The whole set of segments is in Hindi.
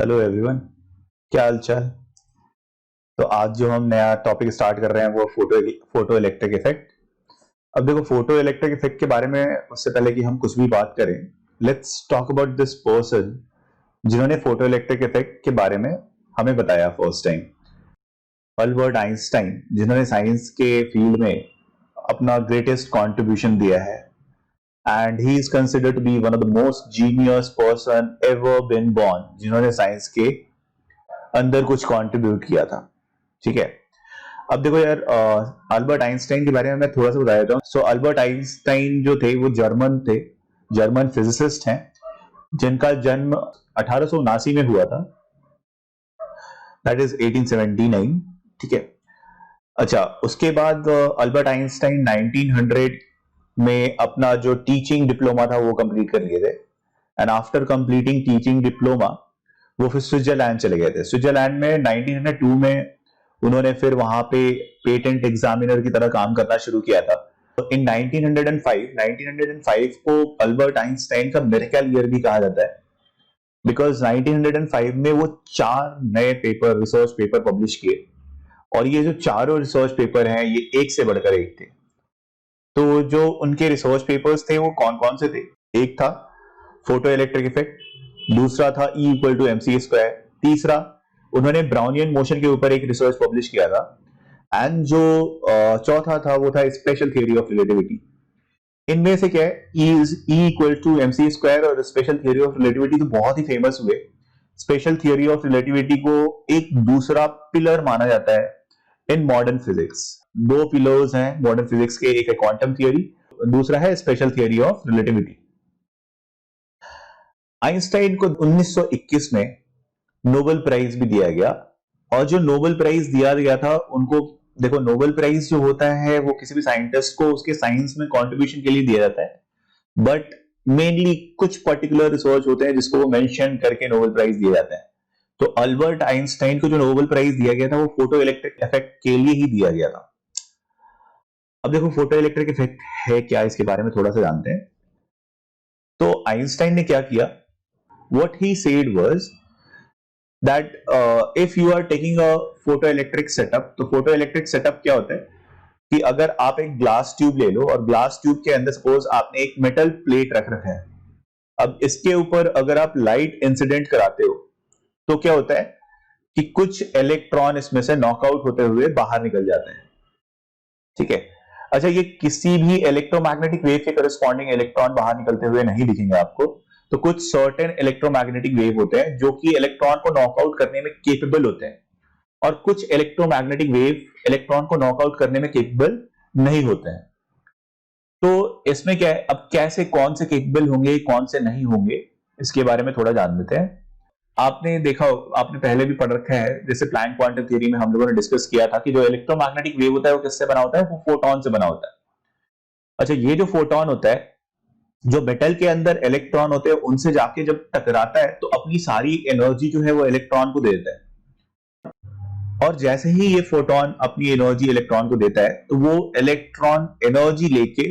हेलो एवरीवन, क्या हाल चाल। तो आज जो हम नया टॉपिक स्टार्ट कर रहे हैं वो फोटो इलेक्ट्रिक इफेक्ट। अब देखो, फोटो इलेक्ट्रिक इफेक्ट के बारे में उससे पहले कि हम कुछ भी बात करें, let's talk about this person जिन्होंने फोटो इलेक्ट्रिक इफेक्ट के बारे में हमें बताया फर्स्ट टाइम। अल्बर्ट आइंस्टाइन, जिन्होंने साइंस के फील्ड में अपना ग्रेटेस्ट कंट्रीब्यूशन दिया है, and he is considered to be one of the most genius person ever been born, जिन्होंने साइंस के अंदर कुछ कंट्रीब्यूट किया था। ठीक है, अब देखो यार, अल्बर्ट आइंस्टाइन के बारे में मैं थोड़ा सा बता देता हूँ। सो अल्बर्ट आइंस्टाइन जो थे वो जर्मन थे, जर्मन फिजिसिस्ट हैं, जिनका जन्म 1879 में हुआ था, दैट इज 1879। ठीक है, अच्छा, उसके बाद अल्बर्ट आइंस्टाइन 1900 में अपना जो टीचिंग डिप्लोमा था वो कंप्लीट कर लिए थे, and after completing teaching diploma वो फिर स्विट्जरलैंड चले गए थे। स्विट्जरलैंड में 1902 में उन्होंने फिर वहां पे पेटेंट एग्जामिनर की तरह काम करना शुरू किया था। इन 1905 को अल्बर्ट आइंस्टाइन का मिरेकल ईयर भी कहा जाता है, बिकॉज 1905 में वो 4 नए पेपर, रिसर्च पेपर पब्लिश किए, और ये जो चारों रिसर्च पेपर हैं ये एक से बढ़कर एक थे। तो जो उनके रिसर्च पेपर्स थे वो कौन कौन से थे? एक था फोटो इलेक्ट्रिक इफेक्ट, दूसरा था E equal to MC square, तीसरा उन्होंने ब्राउनियन मोशन के ऊपर एक रिसर्च पब्लिश किया था, एंड जो चौथा था वो था स्पेशल थियरी ऑफ रिलेटिविटी। इनमें से क्या है, E equal to MC square और स्पेशल थियरी ऑफ रिलेटिविटी तो बहुत ही फेमस हुए। स्पेशल थियरी ऑफ रिलेटिविटी को एक दूसरा पिलर माना जाता है इन मॉडर्न फिजिक्स। 2 पिलर्स हैं मॉडर्न फिजिक्स के, एक है क्वांटम थियरी, दूसरा है special theory of relativity. Einstein को 1921 में नोबेल प्राइज भी दिया गया, और जो नोबेल प्राइज दिया गया था उनको, देखो नोबेल प्राइज जो होता है वो किसी भी साइंटिस्ट को उसके साइंस में कंट्रीब्यूशन के लिए दिया जाता है, बट मेनली कुछ पर्टिकुलर रिसर्च होते हैं जिसको वो मेंशन करके नोबेल प्राइज दिए जाते हैं। तो अल्बर्ट आइंस्टाइन को जो नोबेल प्राइज दिया गया था वो फोटो इलेक्ट्रिक इफेक्ट के लिए ही दिया गया था। अब देखो, फोटो इलेक्ट्रिक इफेक्ट है क्या, इसके बारे में थोड़ा सा जानते हैं। तो आइंस्टाइन ने क्या किया, what he said was that if you are taking a photoelectric setup, तो photoelectric setup क्या होता है कि अगर आप एक ग्लास ट्यूब ले लो और ग्लास ट्यूब के अंदर सपोज आपने एक मेटल प्लेट रख रखा है, अब इसके ऊपर अगर आप लाइट इंसिडेंट कराते हो तो क्या होता है कि कुछ इलेक्ट्रॉन इसमें से नॉकआउट होते हुए बाहर निकल जाते हैं। ठीक है, अच्छा, ये किसी भी इलेक्ट्रोमैग्नेटिक वेव के करस्पॉन्डिंग इलेक्ट्रॉन बाहर निकलते हुए नहीं दिखेंगे आपको। तो कुछ सर्टेन इलेक्ट्रोमैग्नेटिक वेव होते हैं जो कि इलेक्ट्रॉन को नॉकआउट करने में केपेबल होते हैं, और कुछ इलेक्ट्रोमैग्नेटिक वेव इलेक्ट्रॉन को नॉकआउट करने में केपेबल नहीं होते हैं। तो इसमें क्या है, अब कैसे, कौन से केपेबल होंगे कौन से नहीं होंगे, इसके बारे में थोड़ा जान लेते हैं। आपने देखा, आपने पहले भी पढ़ रखा है, जैसे प्लैंक क्वांटम थ्योरी में हम लोगों ने डिस्कस किया था कि जो इलेक्ट्रोमैग्नेटिक वेव होता है वो किससे बना होता है, वो फोटॉन से बना होता है। अच्छा, ये जो फोटॉन होता है, जो मेटल के अंदर इलेक्ट्रॉन होते हैं उनसे जाके जब टकराता है तो अपनी सारी एनर्जी जो है वो इलेक्ट्रॉन को देता है, और जैसे ही ये फोटॉन अपनी एनर्जी इलेक्ट्रॉन को देता है तो वो इलेक्ट्रॉन एनर्जी लेके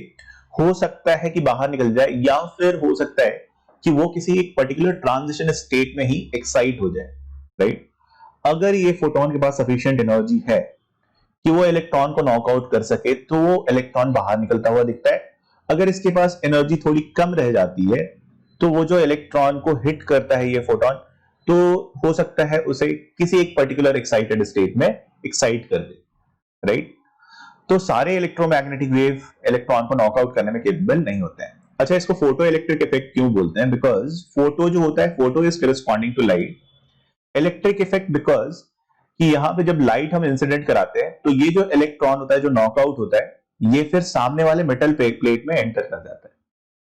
हो सकता है कि बाहर निकल जाए, या फिर हो सकता है कि वो किसी एक पर्टिकुलर ट्रांजिशन स्टेट में ही एक्साइट हो जाए। राइट, अगर ये फोटोन के पास सफिशिएंट एनर्जी है कि वो इलेक्ट्रॉन को नॉकआउट कर सके तो वो इलेक्ट्रॉन बाहर निकलता हुआ दिखता है। अगर इसके पास एनर्जी थोड़ी कम रह जाती है तो वो जो इलेक्ट्रॉन को हिट करता है ये फोटोन, तो हो सकता है उसे किसी एक पर्टिकुलर एक्साइटेड स्टेट में एक्साइट कर दे। राइट, तो सारे इलेक्ट्रोमैग्नेटिक वेव इलेक्ट्रॉन को नॉकआउट करने में केपेबल नहीं होते हैं। अच्छा, इसको फोटो इलेक्ट्रिक इफेक्ट क्यों बोलते हैं? बिकॉज फोटो जो होता है, photo is corresponding to light. Electric effect because कि यहां पे जब लाइट हम इंसिडेंट कराते हैं तो ये जो इलेक्ट्रॉन होता है, जो नॉकआउट होता है, ये फिर सामने वाले मेटल प्लेट में एंटर कर जाता है।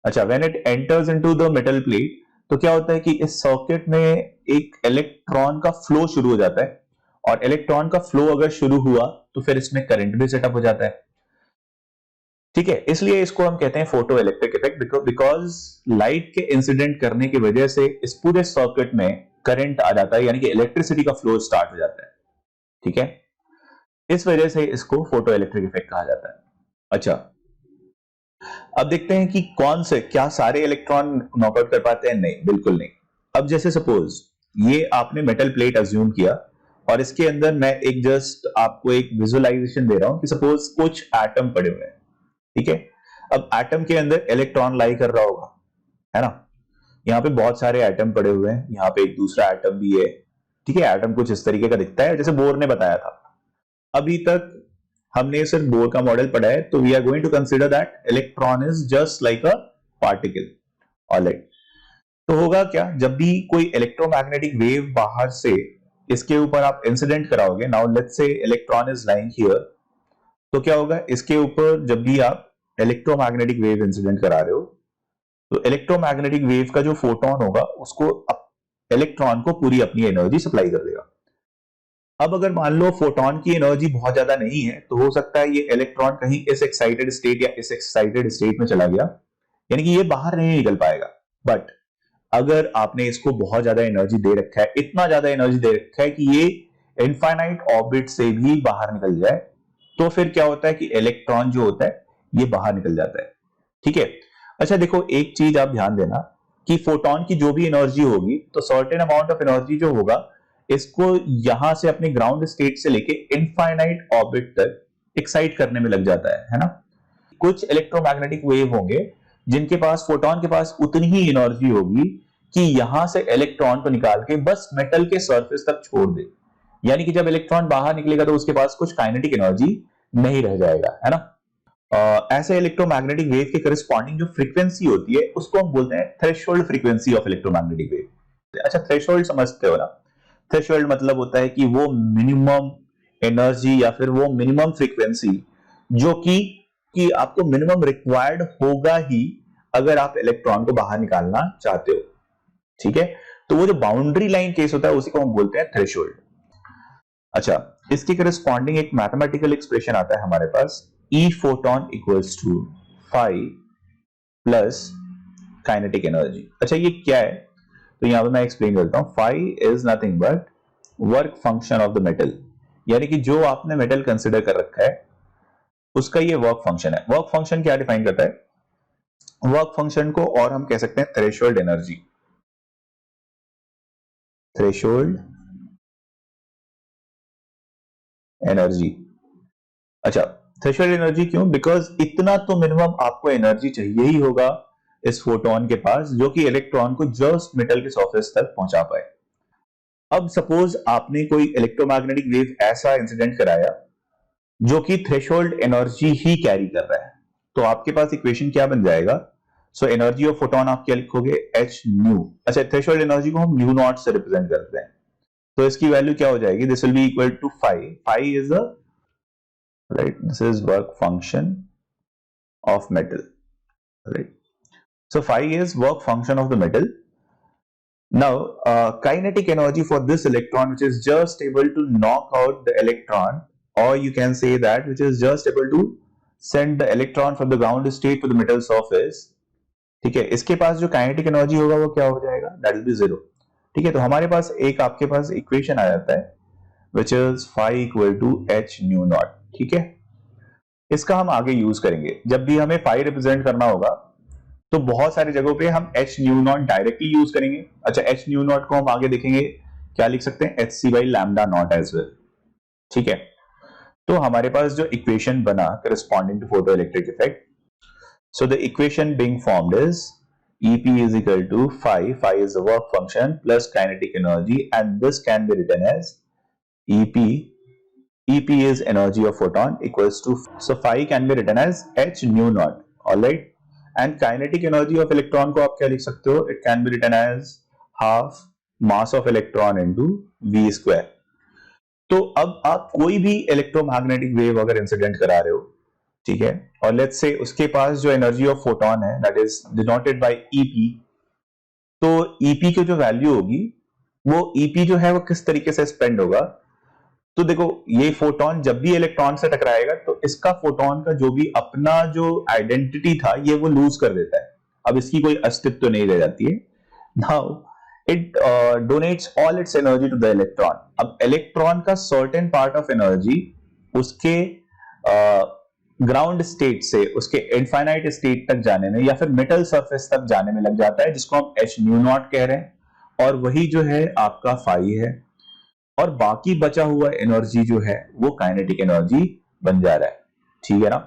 अच्छा, when it enters into the metal plate तो क्या होता है कि इस सर्किट में एक इलेक्ट्रॉन का फ्लो शुरू हो जाता है, और इलेक्ट्रॉन का फ्लो अगर शुरू हुआ तो फिर इसमें करंट भी सेटअप हो जाता है। ठीक है, इसलिए इसको हम कहते हैं photo electric effect, because light के इंसिडेंट करने की वजह से इस पूरे सर्किट में करंट आ जाता है, यानी कि इलेक्ट्रिसिटी का फ्लो स्टार्ट हो जाता है। ठीक है, इस वजह से इसको फोटो इलेक्ट्रिक इफेक्ट कहा जाता है। अच्छा, अब देखते हैं कि कौन से, क्या सारे इलेक्ट्रॉन नॉकआउट कर पाते हैं? नहीं, बिल्कुल नहीं। अब जैसे सपोज ये आपने मेटल प्लेट अज्यूम किया और इसके अंदर मैं एक जस्ट आपको एक विजुअलाइजेशन दे रहा हूं कि सपोज कुछ एटम पड़े हुए हैं, ठीक है। अब एटम के अंदर इलेक्ट्रॉन लाई कर रहा होगा, है ना। यहाँ पे बहुत सारे एटम पड़े हुए हैं, यहाँ पे एक दूसरा एटम भी है, ठीक है। एटम कुछ इस तरीके का दिखता है जैसे बोर ने बताया था। अभी तक हमने सिर्फ बोर का मॉडल पढ़ा है, तो we are going to consider that electron is just like a particle. Alright, तो होगा क्या, जब भी कोई इलेक्ट्रोमैग्नेटिक वेव बाहर से इसके ऊपर आप इंसिडेंट कराओगे, now let's say electron is lying here, तो क्या होगा, इसके ऊपर जब भी आप इलेक्ट्रोमैग्नेटिक वेव इंसिडेंट करा रहे हो, तो इलेक्ट्रोमैग्नेटिक वेव का जो फोटोन होगा उसको इलेक्ट्रॉन को पूरी अपनी एनर्जी सप्लाई कर देगा। अब अगर मान लो फोटोन की एनर्जी बहुत ज्यादा नहीं है, तो हो सकता है ये इलेक्ट्रॉन कहीं इस एक्साइटेड स्टेट या इस एक्साइटेड स्टेट में चला गया, यानी कि ये बाहर नहीं निकल पाएगा। बट अगर आपने इसको बहुत ज्यादा एनर्जी दे रखा है, इतना ज्यादा एनर्जी दे रखा है कि ये इनफाइनाइट ऑर्बिट से भी बाहर निकल जाए, तो फिर क्या होता है कि इलेक्ट्रॉन जो होता है ये बाहर निकल जाता है, ठीक है। अच्छा देखो, एक चीज आप ध्यान देना कि फोटोन की जो भी एनर्जी होगी, तो सर्टेन अमाउंट ऑफ एनर्जी जो होगा इसको यहां से अपने ग्राउंड स्टेट से लेके इनफाइनाइट ऑर्बिट तक एक्साइट करने में लग जाता है ना। कुछ इलेक्ट्रोमैग्नेटिक वेव होंगे जिनके पास, फोटोन के पास उतनी ही एनर्जी होगी कि यहां से इलेक्ट्रॉन को निकाल के बस मेटल के सरफेस तक छोड़ दे, यानी कि जब इलेक्ट्रॉन बाहर निकलेगा तो उसके पास कुछ काइनेटिक एनर्जी नहीं रह जाएगा, है ना। ऐसे इलेक्ट्रोमैग्नेटिक वेव के करस्पॉन्डिंग जो फ्रीक्वेंसी होती है उसको हम बोलते हैं threshold frequency of electromagnetic wave. अच्छा, थ्रेशोल्ड समझते हो ना। थ्रेशोल्ड मतलब होता है कि वो मिनिमम एनर्जी या फिर वो मिनिमम फ्रीक्वेंसी जो कि आपको मिनिमम रिक्वायर्ड होगा ही अगर आप इलेक्ट्रॉन को बाहर निकालना चाहते हो, ठीक है। तो वो जो बाउंड्री लाइन केस होता है उसी को हम बोलते हैं थ्रेशोल्ड। अच्छा, इसके करस्पॉन्डिंग एक मैथमेटिकल एक्सप्रेशन आता है हमारे पास, E photon equals to phi plus kinetic energy। अच्छा, ये क्या है, तो यहां पे मैं एक्सप्लेन करता हूं। phi is nothing but work function of the metal, यानी कि जो आपने मेटल कंसिडर कर रखा है उसका ये वर्क फंक्शन है। वर्क फंक्शन क्या डिफाइन करता है, वर्क फंक्शन को और हम कह सकते हैं थ्रेशोल्ड एनर्जी। थ्रेशोल्ड एनर्जी, अच्छा थ्रेशोल्ड एनर्जी क्यों, बिकॉज इतना तो मिनिमम आपको एनर्जी चाहिए ही होगा इस फोटोन के पास जो कि इलेक्ट्रॉन को जस्ट मेटल के सरफेस तक पहुंचा पाए। अब सपोज आपने कोई इलेक्ट्रोमैग्नेटिक वेव ऐसा इंसिडेंट कराया जो कि थ्रेशोल्ड एनर्जी ही कैरी कर रहा है, तो आपके पास इक्वेशन क्या बन जाएगा, सो एनर्जी ऑफ फोटोन आप क्या लिखोगे, एच न्यू। अच्छा, थ्रेशोल्ड एनर्जी को हम न्यू नॉट से रिप्रेजेंट करते हैं, तो इसकी वैल्यू क्या हो जाएगी, this will be equal to phi. Phi is a right, this is work function of metal, right, so phi is work function of the metal. Now kinetic energy for this electron which is just able to knock out the electron, or you can say that which is just able to send the electron from the ground state to the metal surface, ठीक है। इसके पास जो काइनेटिक एनर्जी होगा वो क्या हो जाएगा, दैट विल बी जीरो, ठीक है। तो हमारे पास एक आपके पास इक्वेशन आ जाता है which is phi equal to h nu naught, ठीक है। इसका हम आगे यूज करेंगे जब भी हमें फाई रिप्रेजेंट करना होगा, तो बहुत सारी जगहों पे हम H nu not directly use करेंगे। अच्छा, एच न्यू नॉट को हम आगे देखेंगे क्या लिख सकते हैं, H C by lambda naught as well, ठीक है। तो हमारे पास जो इक्वेशन बना corresponding to photo electric effect, so the equation being formed is EP is equal to phi is the work function plus kinetic energy, and this can be written as EP is energy of photon equals to, so phi can be written as h nu naught, all right, and kinetic energy of electron को आप क्या लिख सकते हो, it can be written as half mass of electron into v square। तो अब आप कोई भी इलेक्ट्रोमैग्नेटिक वेव अगर इंसिडेंट करा रहे हो, ठीक है, और लेट्स से उसके पास जो एनर्जी ऑफ फोटोन है that is denoted by EP, तो EP की जो वैल्यू होगी वो EP जो है वो किस तरीके से स्पेंड होगा, तो देखो ये फोटोन जब भी इलेक्ट्रॉन से टकराएगा तो इसका फोटोन का जो भी अपना जो आइडेंटिटी था ये वो लूज कर देता है, अब इसकी कोई अस्तित्व तो नहीं रह जाती है। Now it donates all its energy to the electron. अब इलेक्ट्रॉन का सर्टेन पार्ट ऑफ एनर्जी उसके ग्राउंड स्टेट से उसके इनफाइनाइट स्टेट तक जाने में या फिर मेटल सरफेस तक जाने में लग जाता है, जिसको हम एच न्यू नॉट कह रहे हैं, और वही जो है आपका फाई है, और बाकी बचा हुआ एनर्जी जो है वो काइनेटिक एनर्जी बन जा रहा है। ठीक है ना?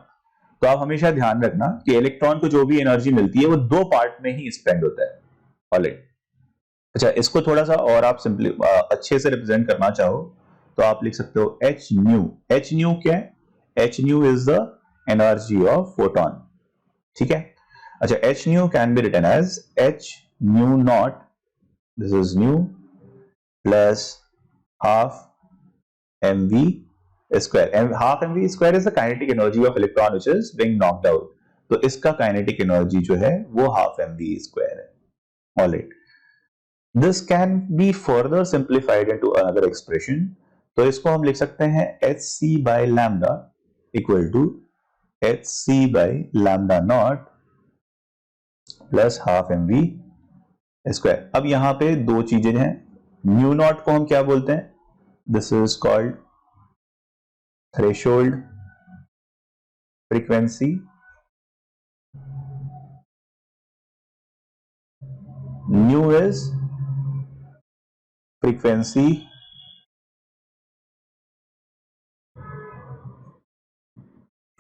तो आप हमेशा ध्यान रखना कि इलेक्ट्रॉन को जो भी एनर्जी मिलती है वो दो पार्ट में ही स्पेंड होता है। ऑलराइट। अच्छा, इसको थोड़ा सा और आप सिंपली अच्छे से रिप्रेजेंट करना चाहो तो आप लिख सकते हो एच न्यू। एच न्यू क्या है? H nu is the energy of photon. ठीक है? अच्छा, H nu can be written as H nu naught, this is nu, plus half mv square. Half mv square is the kinetic energy of electron which is being knocked out. तो इसका काइनेटिक एनर्जी जो है वो हाफ mv स्क्वायर है। Alright, this can be further simplified into another expression. तो इसको हम लिख सकते हैं hc by lambda equal to hc by lambda naught plus half mv square. अब यहां पे दो चीजें हैं, म्यू नॉट को हम क्या बोलते हैं? This is called threshold frequency, nu is frequency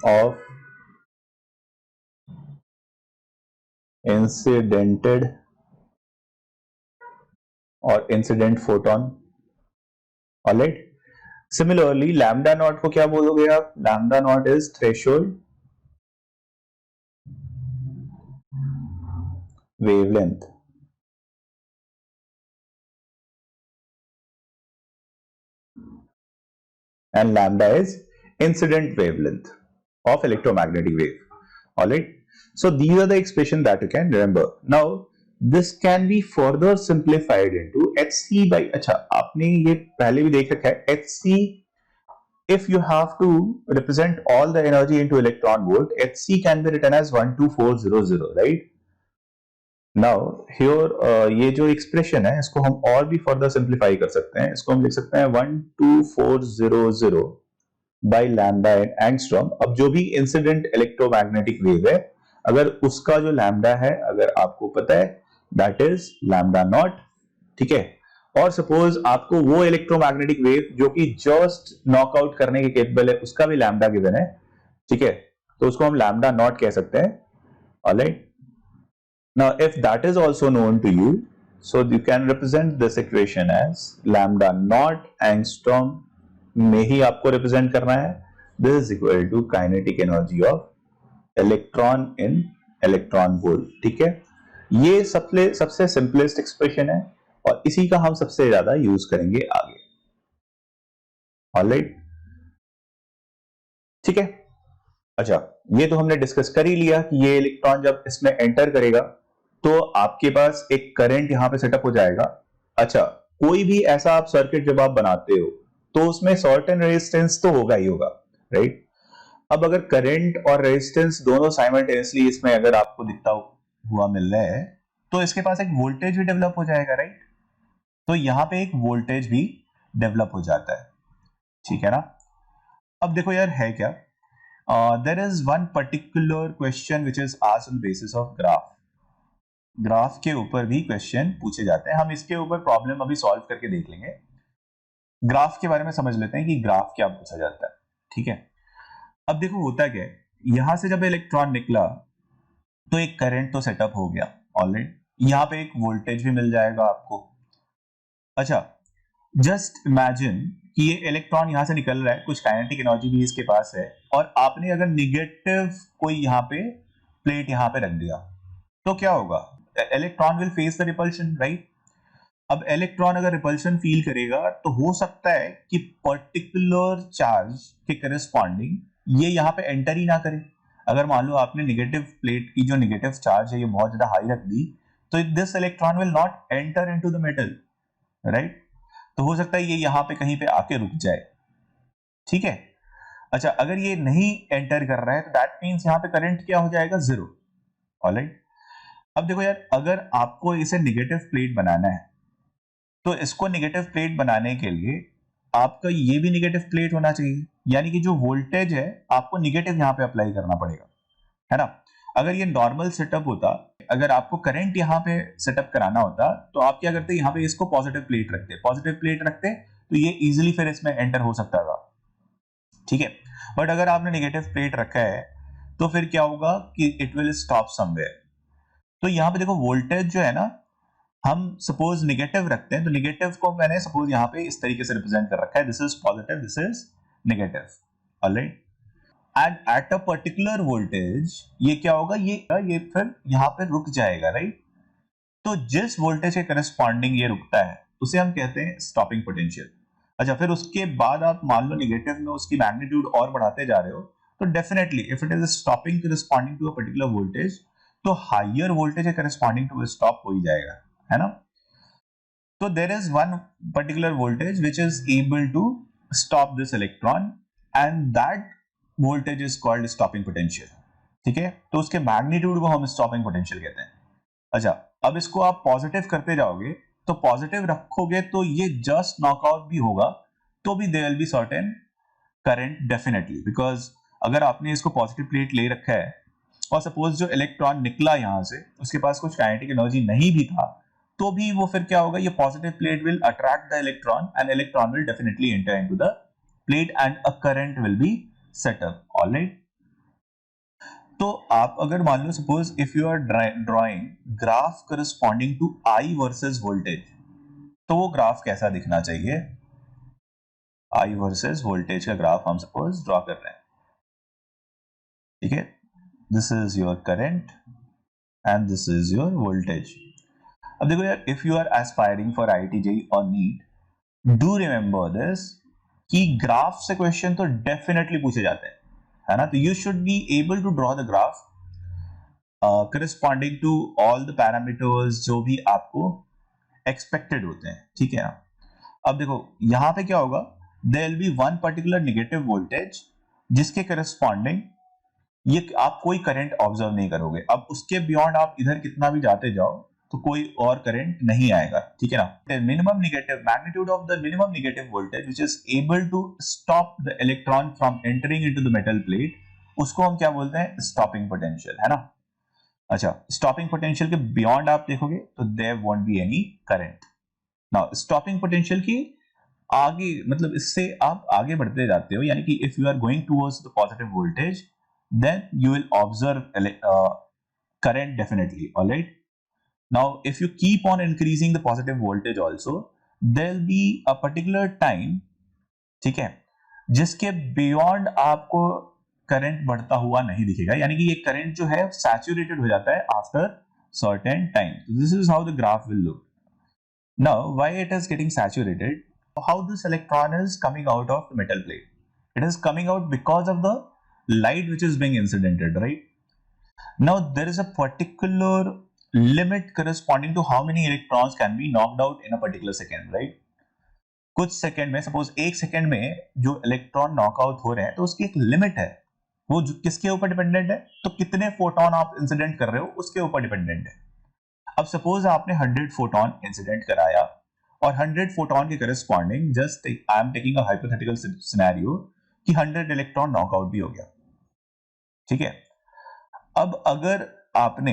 of incidented or incident photon. Alright. Similarly, lambda naught को क्या बोलोगे आप? Lambda naught is threshold wavelength. And lambda is incident wavelength of electromagnetic wave. Alright. So these are the expressions that you can remember. Now this can be further simplified into hc by, अच्छा आपने ये पहले भी देख रखा है, hc if you have to represent all the energy into electron volt, hc can be written as 12400, right? Now here ये जो expression है इसको हम और भी further simplify कर सकते हैं। इसको हम लिख सकते हैं 12400 by lambda in angstrom। अब जो भी इंसिडेंट इलेक्ट्रोमैग्नेटिक वेव है, अगर उसका जो लैम्डा है अगर आपको पता है, दैट इज लैम्डा नॉट। ठीक है? और सपोज आपको वो इलेक्ट्रोमैग्नेटिक वेव जो कि जस्ट नॉकआउट करने के केपेबल है उसका भी लैम्डा गिवन है। ठीक है? तो उसको हम लैम्डा नॉट कह सकते हैं। Alright, now if that is also known to you, so you can represent this equation as lambda naught angstrom में ही आपको रिप्रेजेंट करना है। This is equal to kinetic energy of electron in electron volt. ठीक है? ये सबसे सिंपलेस्ट एक्सप्रेशन है और इसी का हम सबसे ज्यादा यूज करेंगे आगे। ऑलराइट, ठीक है? अच्छा, ये तो हमने डिस्कस कर ही लिया कि ये इलेक्ट्रॉन जब इसमें एंटर करेगा तो आपके पास एक करंट यहां पे सेटअप हो जाएगा। अच्छा, कोई भी ऐसा आप सर्किट जब आप बनाते हो तो उसमें सर्टेन रेजिस्टेंस तो होगा ही होगा, राइट? अब अगर करंट और रेजिस्टेंस दोनों साइमल्टेनियसली इसमें अगर आपको दिखता हुआ मिल रहा है तो इसके पास एक वोल्टेज भी डेवलप हो जाएगा, राइट? तो यहां पे एक वोल्टेज भी डेवलप हो जाता है। ठीक है ना? अब देखो यार है क्या, there is one particular question which is asked on basis of graph. Graph के ऊपर भी क्वेश्चन पूछे जाते हैं। हम इसके ऊपर प्रॉब्लम अभी सॉल्व करके देख लेंगे। ग्राफ के बारे में समझ लेते हैं कि ग्राफ क्या पूछा जाता है। ठीक है? अब देखो होता क्या है, यहां से जब इलेक्ट्रॉन निकला तो एक करंट तो सेटअप हो गया। ऑलराइट, यहां पे एक वोल्टेज भी मिल जाएगा आपको। अच्छा, जस्ट इमेजिन कि ये इलेक्ट्रॉन यहां से निकल रहा है, कुछ काइनेटिक एनर्जी भी इसके पास है, और आपने अगर निगेटिव कोई यहां पे प्लेट यहां पे रख दिया तो क्या होगा? Electron will face the repulsion, right? अब इलेक्ट्रॉन अगर रिपल्शन फील करेगा तो हो सकता है कि पर्टिकुलर चार्ज के करस्पॉन्डिंग ये यहां पे एंटर ही ना करे। अगर मान लो आपने नेगेटिव प्लेट की जो नेगेटिव चार्ज है ये बहुत ज्यादा हाई रख दी तो this electron will not enter into the metal, right? तो हो सकता है ये यहां पे कहीं पे आके रुक जाए। ठीक है? अच्छा, अगर ये नहीं एंटर कर रहा है तो दैट मींस यहां पे करंट क्या हो जाएगा? जीरो। ऑलराइट, अब देखो यार, अगर आपको इसे नेगेटिव प्लेट बनाना है तो इसको नेगेटिव प्लेट बनाने के लिए आपका ये भी नेगेटिव प्लेट होना चाहिए, यानी कि जो वोल्टेज है आपको नेगेटिव यहां पे अप्लाई करना पड़ेगा, है ना? अगर ये नॉर्मल सेटअप होता, अगर आपको करंट यहाँ पे सेटअप कराना होता तो आप क्या करते, यहाँ पे इसको पॉजिटिव प्लेट रखते, पॉजिटिव प्लेट रखते तो ये इजीली फिर इसमें एंटर हो सकता था, ठीक है। बट अगर आपने नेगेटिव प्लेट रखा है तो फिर क्या होगा कि इट विल स्टॉप समवेयर। तो यहाँ पे देखो वोल्टेज जो है ना, हम सपोज नेगेटिव रखते हैं तो नेगेटिव को मैंने सपोज यहाँ पे इस तरीके से रिप्रेजेंट कर रखा है, this is positive, this is negative, alright. And at a particular voltage ये क्या होगा, ये फिर यहाँ पे रुक जाएगा, राइट। तो जिस वोल्टेज के करस्पॉन्डिंग ये रुकता है उसे हम कहते हैं स्टॉपिंग पोटेंशियल। अच्छा, फिर उसके बाद आप मान लो नेगेटिव में उसकी मैग्नीट्यूड और बढ़ाते जा रहे हो तो definitely if it is stopping corresponding to a particular voltage तो हायर वोल्टेज है करस्पॉन्डिंग टू स्टॉप हो ही जाएगा, है ना। तो there is one particular voltage which is able to stop this electron and that voltage is called stopping potential, ठीक है। तो उसके मैग्नीट्यूड को हम स्टॉपिंग पोटेंशियल कहते हैं। अच्छा, अब इसको आप पॉजिटिव करते जाओगे तो पॉजिटिव रखोगे तो ये जस्ट नॉकआउट भी होगा तो भी there will be certain current definitely, because अगर आपने इसको पॉजिटिव प्लेट ले रखा है और सपोज जो इलेक्ट्रॉन निकला यहां से उसके पास कुछ काइनेटिक एनर्जी नहीं भी था तो भी वो फिर क्या होगा, ये positive plate will attract the electron and electron will definitely enter into the plate and a current will be set up, alright. तो आप अगर मान लो suppose if you are drawing graph corresponding to I versus voltage तो वो ग्राफ कैसा दिखना चाहिए, आई वर्सेस वोल्टेज का ग्राफ हम सपोज ड्रॉ कर रहे हैं, ठीक है। This is your current and this is your voltage. अब देखो यार, if you are aspiring for IIT और नीट, डू रिमेंबर दिस कि ग्राफ से क्वेश्चन तो डेफिनेटली पूछे जाते हैं, है ना। तो you should be able to draw the graph corresponding to all the parameters जो भी आपको एक्सपेक्टेड होते हैं, ठीक है ना। अब देखो यहां पे क्या होगा, there will be one particular negative voltage जिसके करस्पॉन्डिंग ये आप कोई करंट ऑब्जर्व नहीं करोगे। अब उसके बियॉन्ड आप इधर कितना भी जाते जाओ तो कोई और करंट नहीं आएगा, ठीक है ना। Minimum negative magnitude of the minimum negative voltage which is able to stop the electron from entering into the metal plate, उसको हम क्या बोलते हैं, स्टॉपिंग पोटेंशियल, है ना। अच्छा, स्टॉपिंग पोटेंशियल के बियॉन्ड आप देखोगे तो there won't be any current. Now stopping potential की आगे मतलब इससे आप आगे बढ़ते जाते हो, यानी कि if you are going towards the positive voltage then you will observe current definitely, all right. Now if you keep on increasing the positive voltage also, there will be a particular time, ठीक है, जिसके beyond आपको करंट बढ़ता हुआ नहीं दिखेगा, यानी कि ये करंट जो है सैचुरेटेड हो जाता है after certain time. So this is how the graph will look. Now why it is getting saturated, how this electron is coming out of the metal plate, it is coming out because of the light which is being incidented, right. Now there is a particular limit corresponding to how many electrons can be knocked out in a particular second, right. कुछ सेकंड में, सपोज एक सेकंड में जो इलेक्ट्रॉन नॉकआउट हो रहे हैं तो उसकी एक लिमिट है, वो किसके ऊपर डिपेंडेंट है, तो कितने फोटोन आप इंसिडेंट कर रहे हो उसके ऊपर डिपेंडेंट है। अब सपोज आपने 100 फोटोन इंसिडेंट कराया और 100 फोटोन के corresponding just I am taking a hypothetical scenario कि 100 इलेक्ट्रॉन नॉकआउट भी हो गया, ठीक है। अब अगर आपने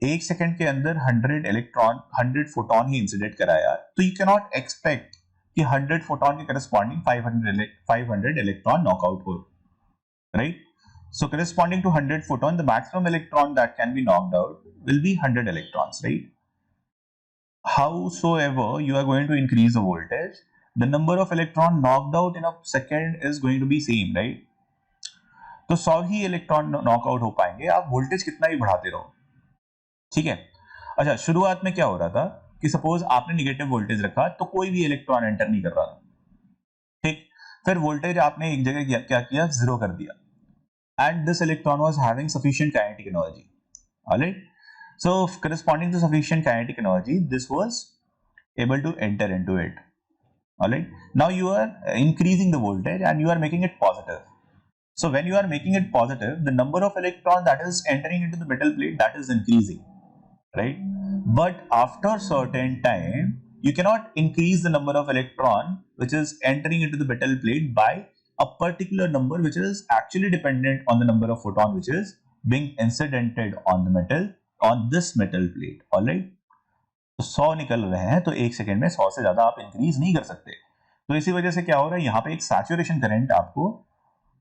एक सेकंड के अंदर 100 फोटोन ही इंसिडेंट कराया तो यू कैन नॉट एक्सपेक्ट कि 100 फोटोन के करस्पॉन्डिंग 500 इलेक्ट्रॉन नॉकआउट हो, right. So corresponding to 100 photon the maximum electron that can be knocked out will be 100 electrons, right. Howsoever you are going to increase the voltage, the number of electron knocked out in a second is going to be same, right. तो 100 ही इलेक्ट्रॉन नॉकआउट हो पाएंगे, आप वोल्टेज कितना भी बढ़ाते रहो, ठीक है। अच्छा, शुरुआत में क्या हो रहा था कि सपोज आपने नेगेटिव वोल्टेज रखा तो कोई भी इलेक्ट्रॉन एंटर नहीं कर रहा था, ठीक। फिर वोल्टेज आपने एक जगह क्या किया, जीरो कर दिया, and this electron was having sufficient kinetic energy, alright. So corresponding to sufficient kinetic energy, this was able to enter into it. All right. Now you are increasing the voltage and you are making it positive. So when you are making it positive, the number of electrons that is entering into the metal plate, that is increasing, right? But after certain time, you cannot increase the number of electron which is entering into the metal plate by a particular number which is actually dependent on the number of photon which is being incidented on the metal on this metal plate, alright. तो 100 निकल रहे हैं तो 1 सेकेंड में 100 से ज्यादा आप इंक्रीज नहीं कर सकते। तो इसी वजह से क्या हो रहा है, यहाँ पे एक सैचुरेशन करंट आपको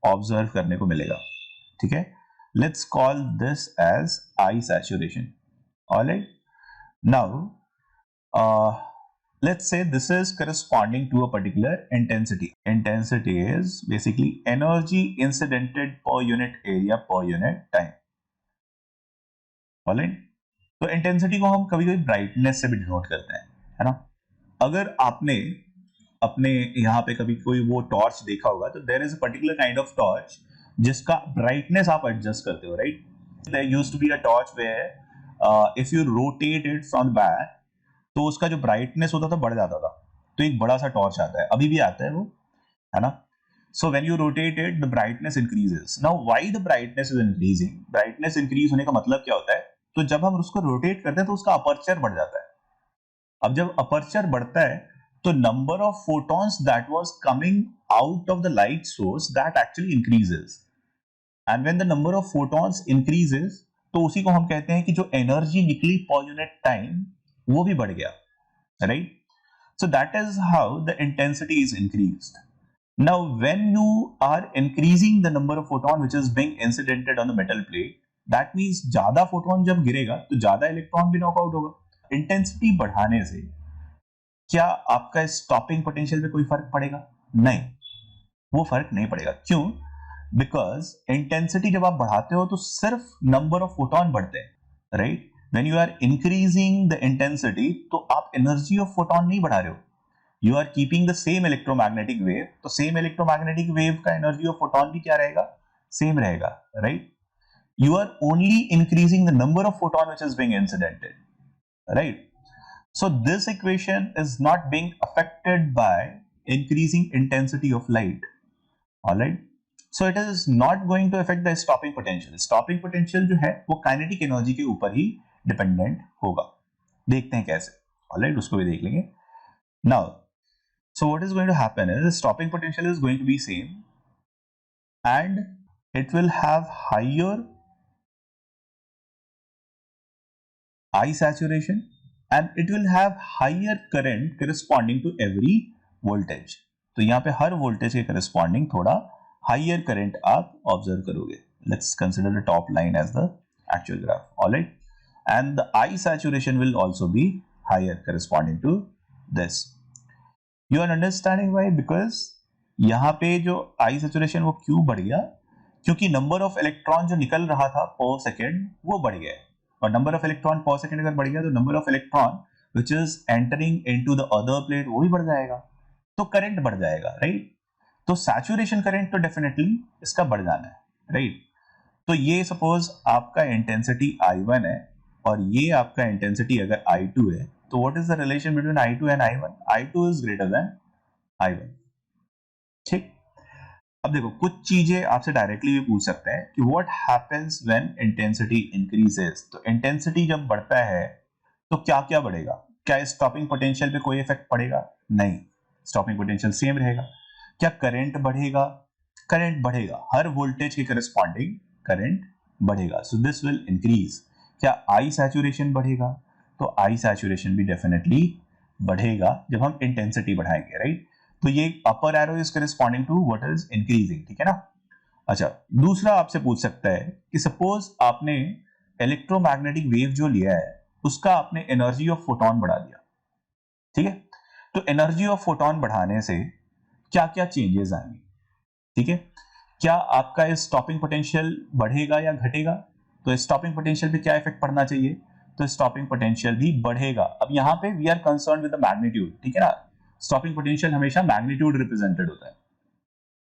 ऑब्जर्व करने को मिलेगा, ठीक है। Let's call this as I saturation, alright. Now let's say this is corresponding to a particular intensity. Intensity is basically energy incidented per unit area per unit time, alright? तो इंटेंसिटी को हम कभी कभी ब्राइटनेस से भी डिनोट करते हैं, है ना। अगर आपने अपने यहाँ पे कभी कोई वो टॉर्च देखा होगा तो there is a particular kind of torch जिसका ब्राइटनेस आप एडजस्ट करते हो, right. There used to be a torch where if you rotate it from the back तो उसका जो ब्राइटनेस होता था बढ़ जाता था। तो एक बड़ा सा टॉर्च आता है, अभी भी आता है वो, है ना। So when you rotate it the brightness increases. Now why the brightness is increasing, brightness increase होने का मतलब क्या होता है, तो जब हम उसको रोटेट करते हैं तो उसका अपर्चर बढ़ जाता है। अब जब अपर्चर बढ़ता है तो number of photons that was coming out of the light source that actually increases, and when the number of photons increases तो उसी को हम कहते हैं कि जो एनर्जी निकली पर यूनिट टाइम वो भी बढ़ गया, right. So that is how the intensity is increased. Now when you are increasing the number of photon which is being incidented on the metal plate, that means ज्यादा फोटॉन जब गिरेगा तो ज्यादा इलेक्ट्रॉन भी नॉकआउट होगा। इंटेंसिटी बढ़ाने से क्या आपका स्टॉपिंग पोटेंशियल पे कोई फर्क पड़ेगा? नहीं, वो फर्क नहीं पड़ेगा। क्यों? बिकॉज इंटेंसिटी जब आप बढ़ाते हो तो सिर्फ नंबर ऑफ फोटॉन बढ़ते हैं, right. When you are increasing the intensity, तो आप energy of photon नहीं बढ़ा रहे हो, you are keeping the same electromagnetic wave, तो same electromagnetic wave का energy of photon भी क्या रहेगा? Same रहेगा, right? You are only increasing the number of photon which is being incidented, right? So this equation is not being affected by increasing intensity of light, alright? So it is not going to affect the stopping potential. Stopping potential जो है वो kinetic energy के ऊपर ही डिपेंडेंट होगा। देखते हैं कैसे, ऑलराइट, उसको भी देख लेंगे। Now so what is going to happen is stopping potential is going to be same and it will have higher I saturation and it will have higher current corresponding to every voltage. तो यहाँ पे हर वोल्टेज के करस्पॉन्डिंग थोड़ा हायर करंट आप ऑब्जर्व करोगे। Let's consider the top line as the actual graph, alright. And the I saturation will also be higher corresponding to this. You are understanding why? Because यहाँ पे जो I saturation वो क्यों बढ़ गया? क्योंकि नंबर ऑफ इलेक्ट्रॉन जो निकल रहा था पर सेकेंड वो बढ़ गया है, और नंबर ऑफ इलेक्ट्रॉन पर सेकेंड अगर बढ़ गया तो number of electron which is entering into the other plate वो भी बढ़ जाएगा, तो करंट बढ़ जाएगा, राइट। तो सैचुरेशन करंट तो डेफिनेटली इसका बढ़ जाना है, राइट। तो ये सपोज आपका इंटेंसिटी I1 है और ये आपका इंटेंसिटी अगर I2 है, तो what is the relation between I2 and I1? I2 is greater than I1, ठीक। अब देखो कुछ चीजें आपसे डायरेक्टली भी पूछ सकते हैं कि what happens when intensity increases. तो इंटेंसिटी जब बढ़ता है तो क्या क्या बढ़ेगा? क्या स्टॉपिंग पोटेंशियल पे कोई इफेक्ट पड़ेगा? नहीं, स्टॉपिंग पोटेंशियल सेम रहेगा। क्या करंट बढ़ेगा? करंट बढ़ेगा, हर वोल्टेज के करस्पॉन्डिंग करंट बढ़ेगा, सो दिस विल इंक्रीज। क्या आई सैचुरेशन बढ़ेगा? तो आई सैचुरेशन भी डेफिनेटली बढ़ेगा जब हम इंटेंसिटी बढ़ाएंगे, राइट। तो ये upper arrow is corresponding to what is increasing, ठीक है ना। अच्छा, दूसरा आपसे पूछ सकता है कि सपोज आपने इलेक्ट्रोमैग्नेटिक वेव जो लिया है उसका आपने एनर्जी ऑफ फोटॉन बढ़ा दिया, ठीक है। तो एनर्जी ऑफ फोटॉन बढ़ाने से क्या क्या चेंजेस आएंगे, ठीक है। क्या आपका स्टॉपिंग पोटेंशियल बढ़ेगा या घटेगा? तो स्टॉपिंग पोटेंशियल पे क्या इफेक्ट पड़ना चाहिए? तो स्टॉपिंग पोटेंशियल भी बढ़ेगा। अब यहाँ पे we are concern with the magnitude, ठीक है ना। स्टॉपिंग पोटेंशियल हमेशा मैग्नीट्यूड रिप्रेजेंटेड होता है,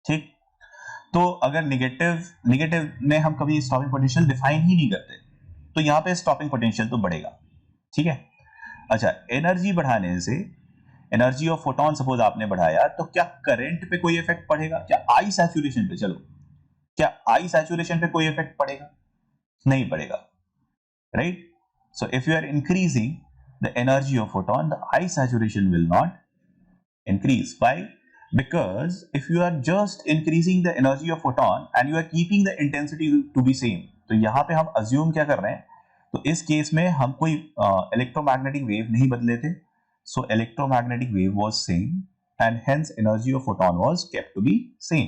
ठीक। तो अगर नेगेटिव में हम कभी स्टॉपिंग पोटेंशियल डिफाइन ही नहीं करते, तो यहाँ पे स्टॉपिंग पोटेंशियल तो बढ़ेगा, ठीक है। अच्छा, एनर्जी बढ़ाने से, एनर्जी ऑफ फोटॉन सपोज आपने बढ़ाया, तो क्या करंट पे कोई इफेक्ट पड़ेगा? क्या आई सैचुरेशन पे, चलो, क्या आई सैचुरेशन पे कोई इफेक्ट पड़ेगा? नहीं पड़ेगा, right. So if you are increasing the energy of photon, the I saturation will not increase. Why? Because if you are just increasing the energy of photon and you are keeping the intensity to be same, तो यहाँ पे हम assume क्या कर रहे हैं तो इस केस में हम कोई इलेक्ट्रोमैग्नेटिक वेव नहीं बदले थे, so electromagnetic wave was same and hence energy of photon was kept to be same.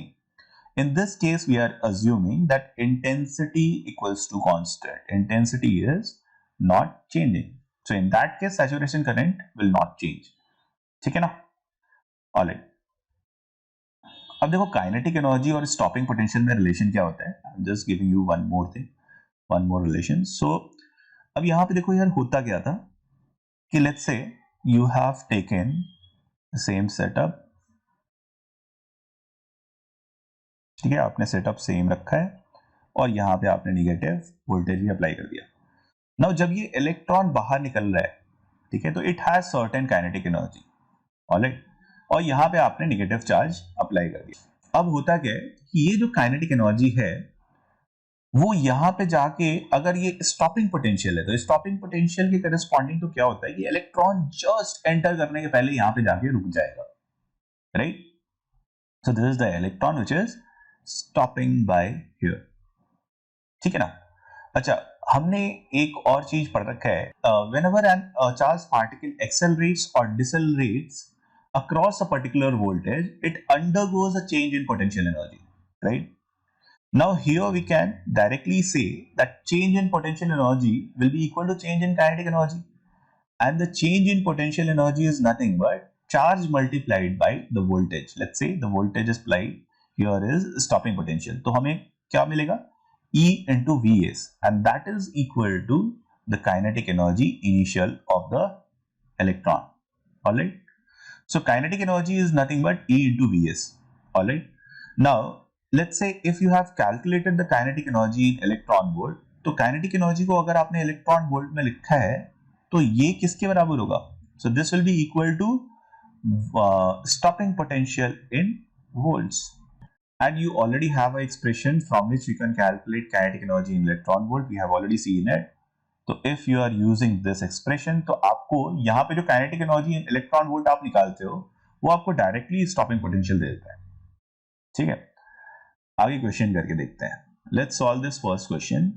In this case, we are assuming that intensity equals to constant. Intensity is not changing. So in that case, saturation current will not change. ठीक है ना? Alright. अब देखो काइनेटिक एनर्जी और स्टॉपिंग पोटेंशियल में रिलेशन क्या होता है. I am just giving you one more thing, one more relation. So अब यहाँ पे देखो यार होता क्या था कि let's say you have taken same setup, ठीक है, आपने सेटअप सेम रखा है और यहाँ पे आपने निगेटिव वोल्टेज भी अप्लाई कर दिया. नाउ जब ये इलेक्ट्रॉन बाहर निकल रहा है, ठीक है, तो it has certain kinetic energy, alright, और यहाँ पे आपने निगेटिव चार्ज अप्लाई कर दिया. अब होता क्या है कि ये जो काइनेटिक एनर्जी है वो यहाँ पे जाके अगर ये स्टॉपिंग पोटेंशियल है तो स्टॉपिंग पोटेंशियल के करस्पॉन्डिंग तो क्या होता है कि इलेक्ट्रॉन जस्ट एंटर करने के पहले यहाँ पे जाके रुक जाएगा, right. So this is the electron which is stopping by here, ठीक है ना. अच्छा, हमने एक और चीज पढ़ रखा है, whenever an charge particle accelerates और decelerates across a particular voltage, it undergoes a change in potential energy, right? Now here we can directly say that change in potential energy will be equal to change in kinetic energy, and the change in potential energy is nothing but charge multiplied by the voltage. Let's say the voltage is applied here is stopping potential, तो हमें क्या मिलेगा, E into Vs, and that is equal to the kinetic energy initial of the electron, alright. So kinetic energy is nothing but E into Vs, alright. Now let's say if you have calculated the kinetic energy in electron volt, तो kinetic energy को अगर आपने electron volt में लिखा है तो ये किसके बराबर होगा. So this will be equal to stopping potential in volts, and you already have an expression from which we can calculate kinetic energy in electron volt. We have already seen it. तो if you are using this expression तो आपको यहाँ पे जो kinetic energy in electron volt आप निकालते हो वो आपको डायरेक्टली स्टॉपिंग पोटेंशियल दे देता है, ठीक है. आगे क्वेश्चन करके देखते हैं. Let's solve this first question.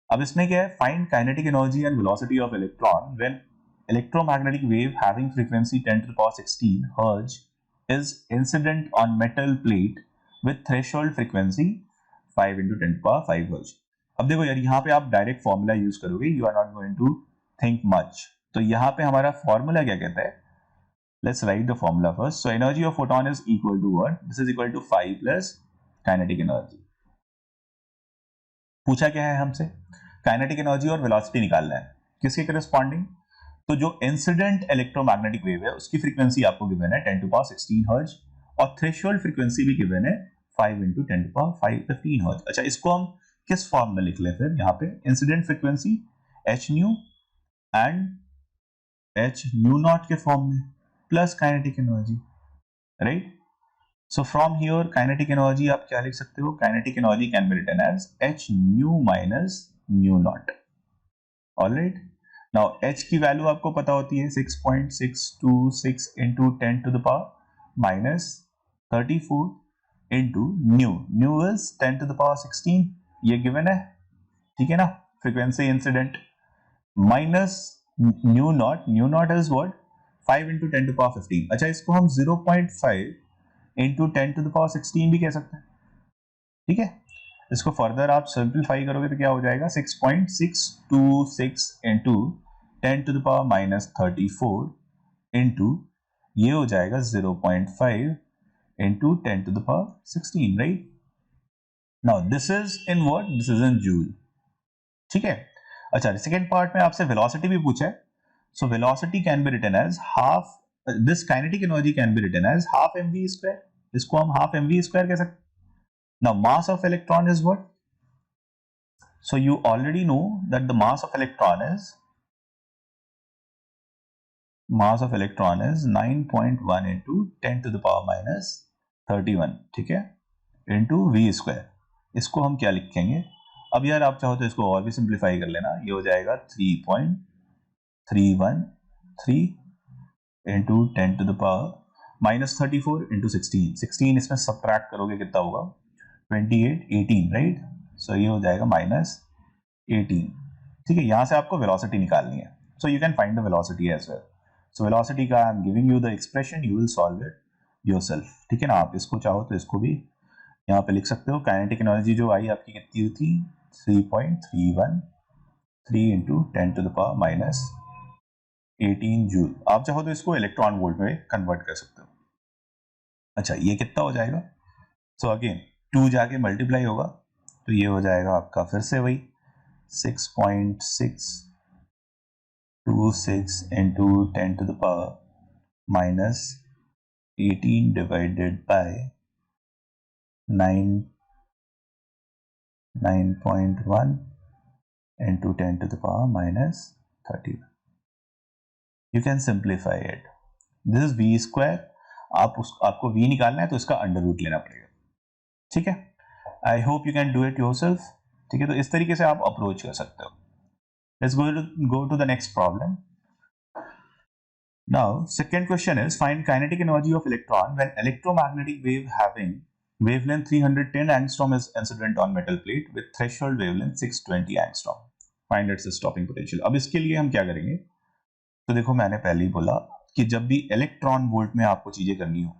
अब इसमें क्या है, find kinetic energy and velocity of electron when electromagnetic wave having frequency 10⁻16 hertz is incident on metal plate with threshold frequency 5 × 10⁵ hertz. अब देखो यार यहाँ पे आप डायरेक्ट फॉर्मूला यूज करोगे, you are not going to think much. तो यहाँ पे हमारा फॉर्मूला क्या कहता है, let's write the formula first. So energy of photon is equal to what, this is equal to 5 plus kinetic energy. पूछा क्या है हमसे, काइनेटिक एनर्जी और वेलोसिटी निकालना है, किसके करस्पॉन्डिंग. तो जो इंसिडेंट इलेक्ट्रोमैग्नेटिक वेव है उसकी फ्रीक्वेंसी आपको गिवन है 10⁻16 हर्ट्ज और थ्रेशोल्ड फ्रीक्वेंसी भी गिवन है 5 × 10⁻15 हर्ट्ज. अच्छा, इसको हम किस फॉर्म में लिख ले फिर, यहाँ पे incident frequency h nu and h nu naught के फॉर्म में plus kinetic energy, right. So from here kinetic energy आप क्या लिख सकते हो, kinetic energy can be written as h nu minus nu naught, alright. Now h की वैल्यू आपको पता होती है 6.626 × 10⁻−34 into न्यू इज 10⁻16, ये गिवन है, ठीक है ना. Frequency incident minus nu not is what 5 × 10⁻15. अच्छा, इसको हम 0.5 × 10⁻16 भी कह सकते हैं, ठीक है. इसको फर्दर आप सिंपलीफाई करोगे तो क्या हो जाएगा, 6.626 × 10⁻−34 into ये हो जाएगा 0.5 × 10⁻16, right. Now this is in what? This is in joule, ठीक है. अच्छा, सेकेंड पार्ट में आपसे वेलोसिटी भी पूछा है. So velocity can be written as half, this kinetic energy can be written as half mv². इसको हम हाफ mv² कह सकते हैं. Now mass of electron is what? So you already know that the mass of electron is 9.1 × 10⁻31, ठीक है, into v². इसको हम क्या लिखेंगे, अब यार आप चाहो तो इसको और भी सिंप्लीफाई कर लेना, ये हो जाएगा 3.313 × 10⁻−34 × 16 इसमें सब्ट्रैक्ट करोगे कितना होगा, 18, राइट. सो ये हो जाएगा -18, ठीक है, यहां से आपको वेलोसिटी निकालनी है, so you can find the velocity as well. So velocity का I am giving you the expression, you will solve it yourself, ठीक है ना। आप इसको चाहो तो इसको भी यहाँ पे लिख सकते हो। काइनेटिक एनर्जी जो आई आपकी कितनी हुई थी, 3.313 इंटू 10⁻⁻18 जूल। आप चाहो तो इसको इलेक्ट्रॉन वोल्ट में कन्वर्ट कर सकते हो। अच्छा, ये कितना हो जाएगा, सो अगेन 2 जाके मल्टीप्लाई होगा, तो ये हो जाएगा आपका फिर से वही 6.626 into 10⁻⁻18 divided by 9.1 into 10⁻⁻31. You can simplify it. This is v square. आपको v निकालना है तो इसका अंडर रूट लेना पड़ेगा, ठीक है। I hope you can do it yourself, ठीक है। तो इस तरीके से आप अप्रोच कर सकते हो। Let's go to the next problem. Now, second question is find kinetic energy of electron when electromagnetic wave having wavelength 310 angstrom is incident on metal plate with threshold wavelength 620 angstrom. Find its stopping potential. अब इसके लिए हम क्या करेंगे, तो देखो मैंने पहले ही बोला कि जब भी इलेक्ट्रॉन वोल्ट में आपको चीजें करनी हो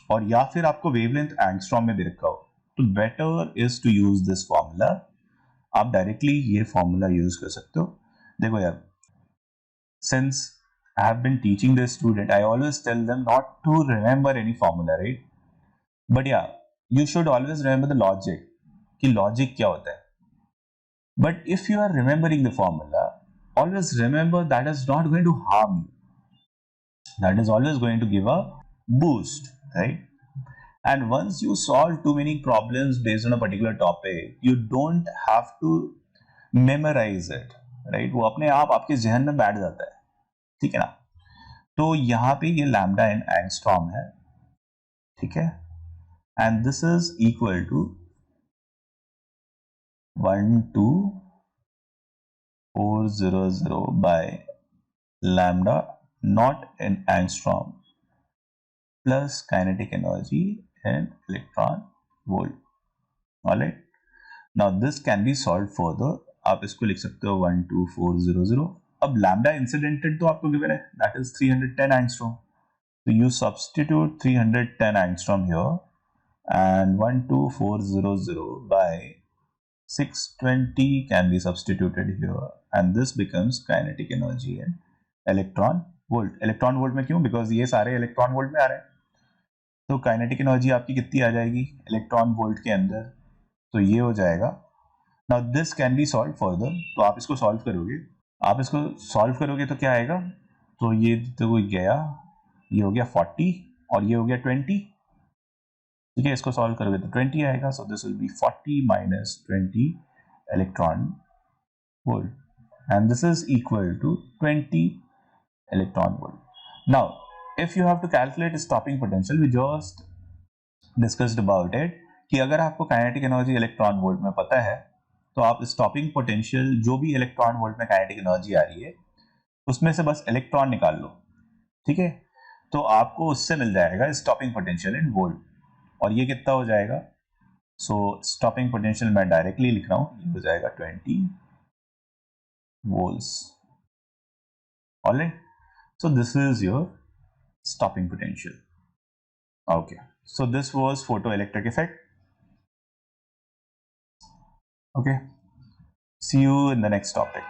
और या फिर आपको वेवलेंथ एंगस्ट्रॉम में दे रखा हो, तो better is to use this formula. आप डायरेक्टली ये फॉर्मूला यूज कर सकते हो। देखो यार, since I have been teaching the student, I always tell them not to remember any formula, right? But yeah, you should always remember the logic, कि logic क्या होता है। But if you are remembering the formula, always remember that is not going to harm you. That is always going to give a boost, right? And once you solve too many problems based on a particular topic, you don't have to memorize it, right? वो अपने आप आपके जहन में बैठ जाता है, ठीक है ना। तो यहां पे ये लैम्डा इन एंगस्ट्रॉम है, ठीक है, and this is equal to 12400 by lambda naught in angstrom plus kinetic energy in electron volt. Alright, now this can be solve further. आप इसको लिख सकते हो 12400। अब लैम्डा इंसिडेंटेड तो आपको गिवन है, that is 310 angstrom, so you substitute 310 angstrom here and 12400 by 620 can be substituted here and this becomes kinetic energy in electron volt. electron volt में क्यों, because ये सारे electron volt में आ रहे हैं, तो kinetic energy आपकी कितनी आ जाएगी electron volt के अंदर, तो ये हो जाएगा। now this can be solved further, तो आप इसको solve करोगे, तो क्या आएगा, तो ये तो गया, ये हो गया 40 और ये हो गया 20, ठीक है। इसको सॉल्व करोगे तो 20 आएगा, so this will be 40 minus 20 electron volt and this is equal to 20 electron volt. Now if you have to calculate stopping potential, we just discussed about it कि अगर आपको काइनेटिक एनर्जी इलेक्ट्रॉन वोल्ट में पता है तो आप स्टॉपिंग पोटेंशियल जो भी इलेक्ट्रॉन वोल्ट में काइनेटिक एनर्जी आ रही है उसमें से बस इलेक्ट्रॉन निकाल लो, ठीक है। तो आपको उससे मिल जाएगा स्टॉपिंग पोटेंशियल इन वोल्ट, और ये कितना हो जाएगा, सो स्टॉपिंग पोटेंशियल मैं डायरेक्टली लिख रहा हूं, ये हो जाएगा 20 volts. Alright, so this is your stopping potential. Okay, so this was photoelectric effect. Okay, see you in the next topic.